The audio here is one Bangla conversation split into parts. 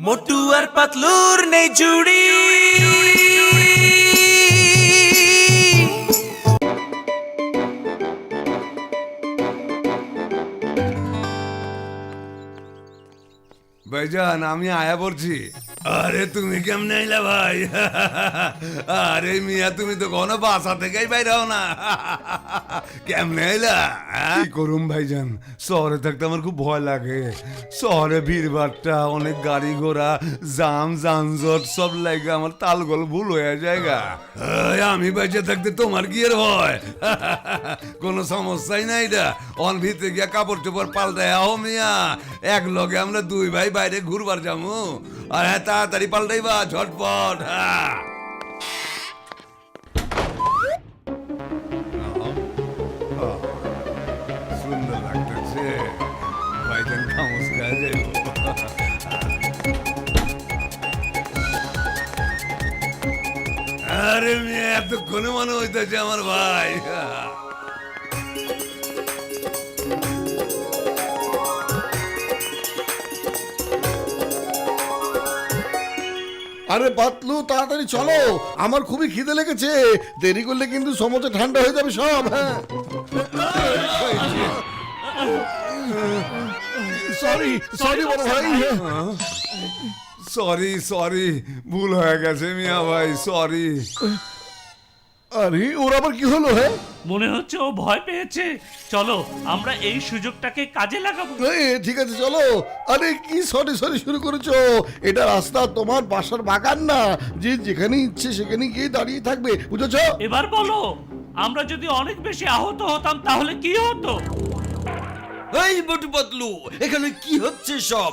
মোটু আর পাতলুর নেই জুড়ি। ভাইজান আমি আয়া পড়ছি। আরে তুমি কেমনে আইলা ভাই? আরে মিয়া তুমি তো কোনো বাসা থেকেই বাইরাও না। কেমনে আইলা? কি করুম ভাইজান, শহরে থাকতে আমার খুব ভয় লাগে। শহরে ভিড়ভাট্টা, অনেক গাড়ি ঘোড়া, জাম যানজট সব লাগে আমার তালগোল ভুল হয়ে যায়গা। আমি বেঁচে থাকতে তোমার কি এর ভয়? কোনো সমস্যাই নাই রা। অন ভিতরে গিয়া কাপড় চোপড় পাল্টায় আহ মিয়া, এক লগে আমরা দুই ভাই বাইরে ঘুরবার যাবো। আর হ্যাঁ তাড়াতাড়ি পাল্টাইবা ঝটপট। সুন্দর লাগতেছে ভাইজান, খামোশ খাওয়া যাইব। আরে মেয়ে এতক্ষণে মনে হইতেছে আমার ভাই। আরে পাতলু তাড়াতাড়ি চলো, আমার খুবই খিদে লেগেছে। দেরি করলে কিন্তু সমুদ্র ঠান্ডা হয়ে যাবে সব। হ্যাঁ সরি সরি বড় ভাই। সরি সরি, ভুল হয়ে গেছে মিয়া ভাই, সরি। আরে ওর আবার কি হলো? হ্যাঁ মনে হচ্ছে ও ভয় পেয়েছে। চলো আমরা এই সুযোগটাকে কাজে লাগাবো। ঠিক আছে চলো। আরে কি সরি সরি শুরু করেছো? এটা রাস্তা, তোমার বাসার বাগান না যে যেখানে ইচ্ছে সেখানে গিয়ে দাঁড়িয়ে থাকবে, বুঝেছো? এবার বলো, আমরা যদি অনেক বেশি আহত হতাম তাহলে কি হতো? এই মোটু পাতলু, এখানে কি হচ্ছে সব?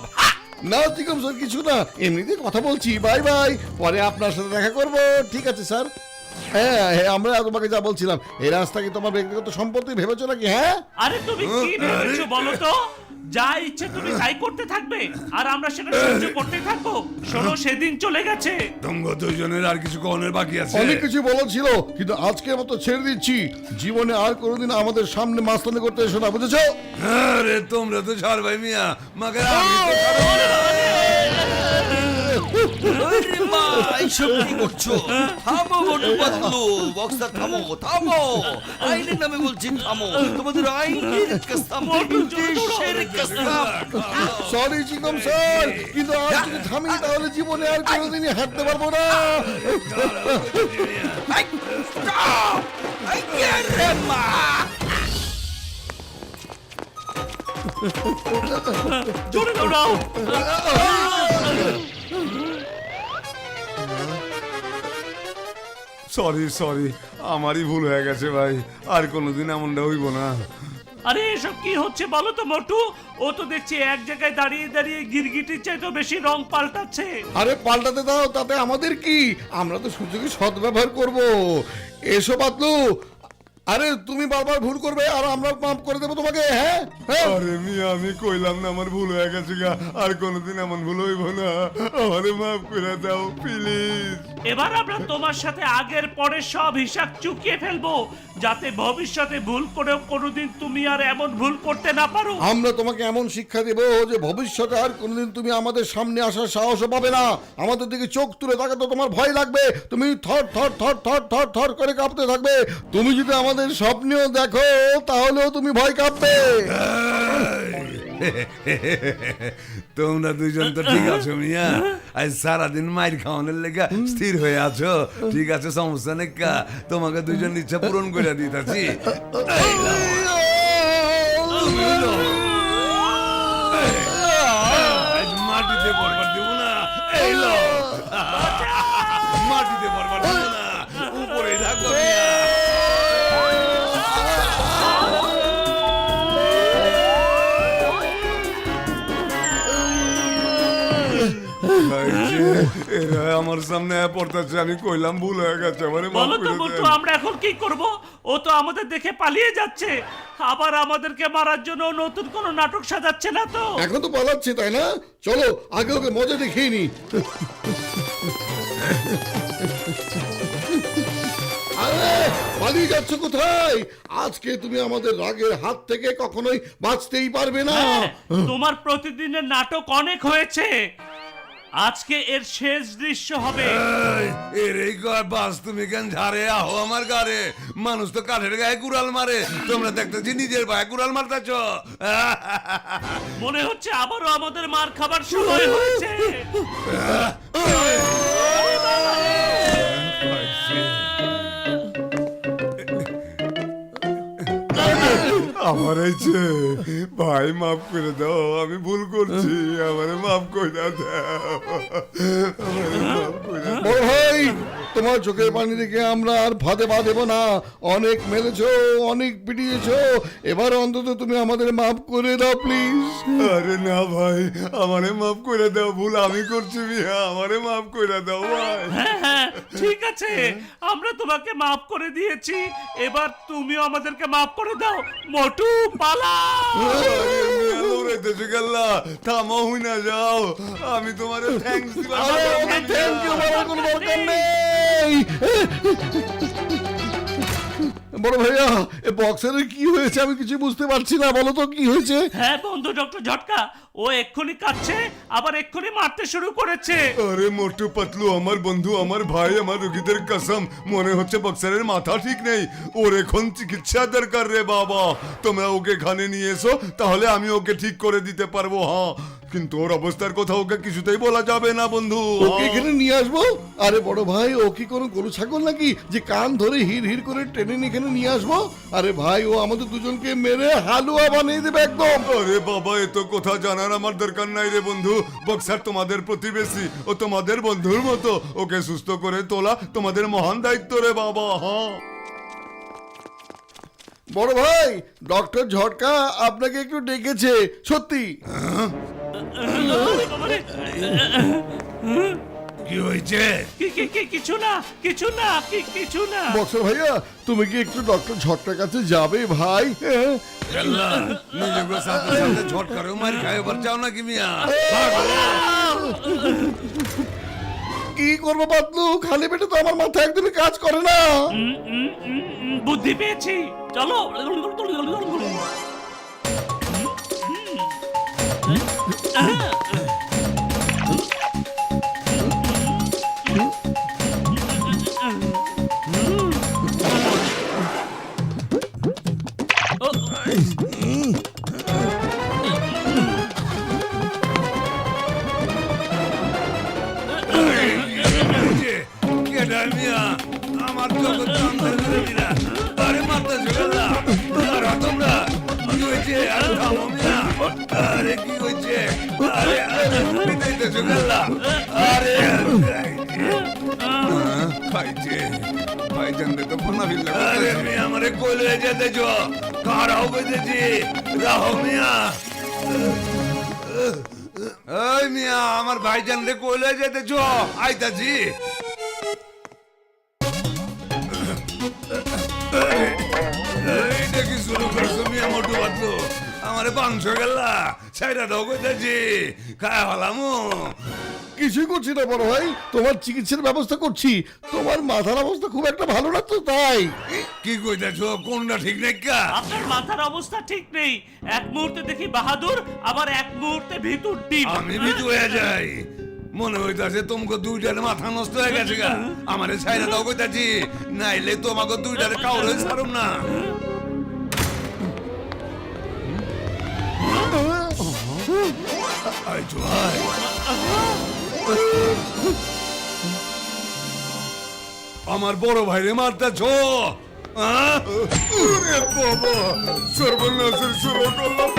না তিকম স্যার, কিছু না, এমনিতে কথা বলছি। বাই বাই, পরে আপনার সাথে দেখা করবো। ঠিক আছে স্যার। হ্যাঁ হ্যাঁ, আমরা তোমাকে যা বলছিলাম, এই রাস্তা কি তোমার ব্যক্তিগত সম্পত্তি ভেবেছো নাকি? হ্যাঁ আরে তুমি কি ভেবেছো বলো তো? যা ইচ্ছে তুমি তাই করতে থাকবে আর আমরা সেটা সহ্য করতে থাকবো। শোনো, সেদিন চলে গেছে। তোমরা দুইজনের আর কিছু কনের বাকি আছে? অনেক কিছু বলার ছিল, কিন্তু আজকের মতো ছেড়ে দিচ্ছি। জীবনে আর কোনোদিন আমাদের সামনে মাস্তানি করতে এসো না, বুঝেছো? আরে তোমরা তো ছাড় ভাই মিয়া, মাকে আমি তো ছাড়বো না। আরে মা, এইসব কি করছো? থামো মোটু পাতলু, বক্সটা থামো থামো। আইনের নামে বলছি থামো। তোমাদের আইনের কসম, দেশের কসম। সরি চিকম স্যার, কিন্তু আর যদি থামি তাহলে জীবনে আর কোনোদিনই হাঁটতে পারবো না। এই, stop! এই, আরে মা! জোরে দৌড়াও। সরি সরি, আমারই ভুল হয়ে গেছে ভাই, আর কোনোদিন এমনটা হইব না। আরে এসব কি হচ্ছে বলো তো মোটু? ও তো দেখছি এক জায়গায় দাঁড়িয়ে দাঁড়িয়ে গিরগিটির চাইতে বেশি রং পাল্টাচ্ছে। আরে পাল্টাতে দাও, তাতে আমাদের কি? আমরা তো সুযোগে সদ্ব্যবহার করব। এসো পাতলু, আরে তুমি বারবার ভুল করবে আর আমরা মাফ করে দেবো তোমাকে। হ্যাঁ হ্যাঁ আরে মিয়া আমি কইলাম না আমার ভুল হয়ে গেছে গা, আর কোনোদিন এমন ভুল হইব না, আমারে মাফ করে দাও প্লিজ। এবার আমরা তোমার সাথে আগের পরের সব হিসাব চুকিয়ে ফেলবো, যাতে ভবিষ্যতে ভুল করেও কোনোদিন তুমি আর এমন ভুল করতে না পারো। আমরা তোমাকে এমন শিক্ষা দেব যে ভবিষ্যতে আর কোনোদিন তুমি আমাদের সামনে আসার সাহস পাবে না। আমাদের দিকে চোখ তুলে তাকাতে তোমার ভয় লাগবে, তুমি থর থর থর থর থর থর করে কাঁপতে থাকবে। তুমি যদি আমাদের স্বপ্নেও দেখো তাহলেও তুমি ভয় কাঁপবে। তোমরা দুইজন তো ঠিক আছো মিয়া, আজ সারাদিন মাইর খাওয়ানোর লেগা স্থির হয়ে আছো। ঠিক আছে, সমস্যা নেই, তোমাকে দুইজন ইচ্ছা পূরণ করে দিতেছি। মাটিতে পড়বার দেবো না, এই লো মাটিতে পড়বার দেবো না, উপরে থাকো মিয়া। এরা আমার সামনে পড়তেছে, আমি কইলাম ভুল হয়ে গেছে, আমারে মাফ বলো তো করে মোটু, দেন। আমরা এখন কি করব? ও তো আমাদের দেখে পালিয়ে যাচ্ছে, আবার আমাদেরকে মারার জন্য নতুন কোনো নাটক সাজাচ্ছে না তো? এখন তো পালাচ্ছে, তাই না? চলো আগে ওকে মজা দেখিয়ে নি। আরে পালিয়ে যাচ্ছ কোথায়? আজকে তুমি আমাদের রাগের হাত থেকে কখনোই বাঁচতেই পারবে না। তোমার প্রতিদিনের নাটক অনেক হয়েছে। আজকে এর শেষ দৃশ্য হবে। এর এই ঘর বাস তুমি কেন ঝাড়ে আহো আমার গারে? মানুষ তো কাঠের গায়ে কুড়াল মারে, তোমরা দেখতেছি নিজের গায়ে কুড়াল মারতেছ। মনে হচ্ছে আবারও আমাদের মার খাবার সময় হয়েছে। আমার হয়েছে ভাই, মাফ করে দাও, আমি ভুল করছি, আমারে মাফ করে দাও, আমারে মাফ করে দাও। বড় ভাই, তোমার চোখের পানি দেখে আমরা আর ফাঁদে পা দেবো না। অনেক মেরেছো, অনেক পিটিয়েছো, এবার অন্তত তুমি আমাদের মাফ করে দাও প্লিজ। আরে না ভাই, আমারে মাফ করে দাও, ভুল আমি করছি মিয়া, আমারে মাফ করে দাও ভাই। হ্যাঁ, ঠিক আছে, আমরা তোমাকে মাফ করে দিয়েছি, এবার তুমিও আমাদেরকে মাফ করে দাও। মোটু পালা। থামো, হই না যাও, আমি তোমার থ্যাঙ্কস দিলাম। থ্যাংক ইউ বলার কোনো দরকার নেই। বড় ভাইয়া, এ বক্সারের কি হয়েছে আমি কিছু বুঝতে পারছি না, বলো তো কি হয়েছে? হ্যাঁ বন্ধু ডক্টর ঝটকা, ও এক্ষুনি কাটছে আবার এক্ষুনি মারতে শুরু করেছে। আরে মোটু পাতলু, আমার বন্ধু, আমার ভাই, আমার রোগীদের কসম, মনে হচ্ছে বক্সারের মাথা ঠিক নেই, ওর এখন চিকিৎসা দরকার রে বাবা। তোমরা ওকে এখানে নিয়ে এসো, তাহলে আমি ওকে ঠিক করে দিতে পারবো। হ্যাঁ, কিন্তু ওর অবস্থার কথা ওকে কিছুতেই বলা যাবে না বন্ধু। ওকে এখানে নিয়ে আসবো? আরে বড় ভাই, ও কি কোনো গরু ছাগল নাকি যে কান ধরে হির হির করে টেনে এখানে নিয়ে আসবো? আরে ভাই, ও আমাদের দুজনকে মেরে হালুয়া বানিয়ে দেবে একদম। আরে বাবা, এত কথা জানার আমার দরকার নাই রে বন্ধু। বক্সার তোমাদের প্রতিবেশী, ও তোমাদের বন্ধুর মতো, ওকে সুস্থ করে তোলা তোমাদের মহান দায়িত্ব রে বাবা। হ্যাঁ বড় ভাই, ডক্টর ঝটকা আপনাকে একটু ডেকেছে, সত্যি। কি হয়েছে? কিছু না, কিছু না, কিছু না। বক্সর ভাইয়া, তুমি কি একটু ডক্টর ঝটকার কাছে যাবে ভাই? হ্যাঁ? নিজের সাথে সাথে ঝটকারেও মার খায়, এবার চাও নাকি মিয়া? কি করবো পাতলু, খালি পেটে তো আমার মাথা একদমই কাজ করে না। বুদ্ধি পেয়েছি, চলো। আমার জগৎ দিলা, আরে মারতে চলে তোমরা, কি হয়েছে? আরে থামো মিয়া, আরে কি হয়েছে? আরে পিটাইতেছো গেলা, আরে খাইছে ভাইজান তো ফোনা বিল্লা। আরে মিয়া, আমারে কইলে যেতেছ, কারাও কইতেছি, রাহো মিয়া। এই মিয়া, আমার ভাইজান রে কইলে যেতেছ, আইতাছি। এইটা কি শুরু করছো মিয়া মোটু পাতলু? আমারে পাংশ গেলা, ছাইরা দাও কইতাছি, খায় হলামু। কিছুই করছি না বড় ভাই, তোমার চিকিৎসার ব্যবস্থা করছি। তোমার মাথার অবস্থা খুব একটা ভালো না তো, তাই। কি কইতাছো? কোনটা ঠিক নাই কা? আপনার মাথার অবস্থা ঠিক নেই, এক মুহূর্তে দেখি বাহাদুর, আবার এক মুহূর্তে ভিতর ডিম। আমি ভীতু হয়ে যাই, মনে হইতাছে তোমাকে দুইটার মাথা নষ্ট হয়ে গেছে গা। আমারে ছাইরা দাও কইতাছি, নাইলে তোমাকে দুইটারে কাউরে ছাড়ুম না। আইছো আয়। আমার বড় ভাইরে মারতেছ? বাবা, সর্বনাশের শুরু করলাম।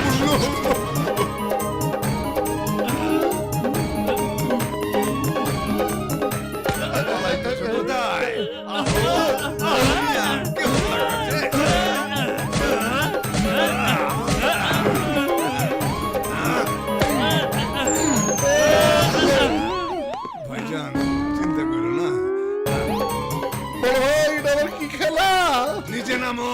ভাইজান, চিন্তা করো না। বড় ভাই, এটা আবার কি খেলা? নিচে নামো,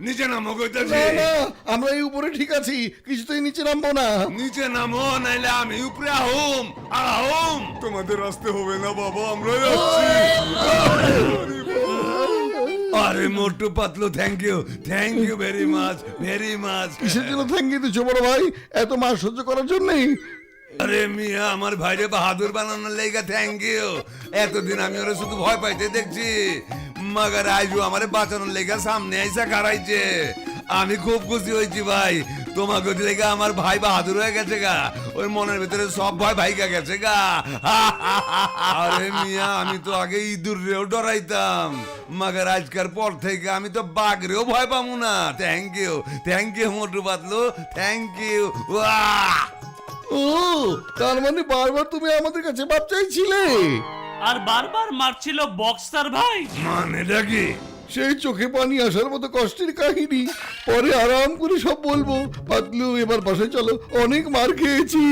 নিচে নামো কইতাছি। না না, আমরা এই উপরে ঠিক আছি, কিছুতেই নিচে নামবো না। নিচে নামো, নাইলে আমি উপরে আহুম। আহুম, তোমাদের আসতে হবে না বাবা, আমরা যাচ্ছি। আরে Motu Patlu, thank you very much, very much. কিসের জন্য থ্যাংক ইউ দিচ্ছ বড় ভাই? এত মার সহ্য করার জন্যই? আরে মিয়া আমার ভাইরে বাহাদুর বানানোর লেগা থ্যাংক ইউ। এতদিন আমি ওরা শুধু ভয় পাইতে দেখছি, মাগার আইজু আমারে বাঁচানোর লেগা সামনে আইসা খাড়াইছে। আমি খুব খুশি হয়েছি ভাই, তোমাকে লেগে আমার ভাই বাহাদুর হয়ে গেছে গা, ওর মনের ভিতরে সব ভয় ভাইকা গেছে গা। আরে মিয়া আমি তো আগে ইঁদুর রেও ডরাইতাম, মাগার আজকের পর থেকে আমি তো বাঘ রেও ভয় পাবো না। Thank you Motu Patlu, thank you. ও তার মানে বারবার তুমি আমাদের কাছে বাপ চাইছিলে? আর বারবার মারছিল বক্সার ভাই। মানেটা কি? সেই চোখে পানি আসার মতো কষ্টের কাহিনী পরে আরাম করে সব বলবো। পাতলু এবার বাসায় চলো, অনেক মার খেয়েছি।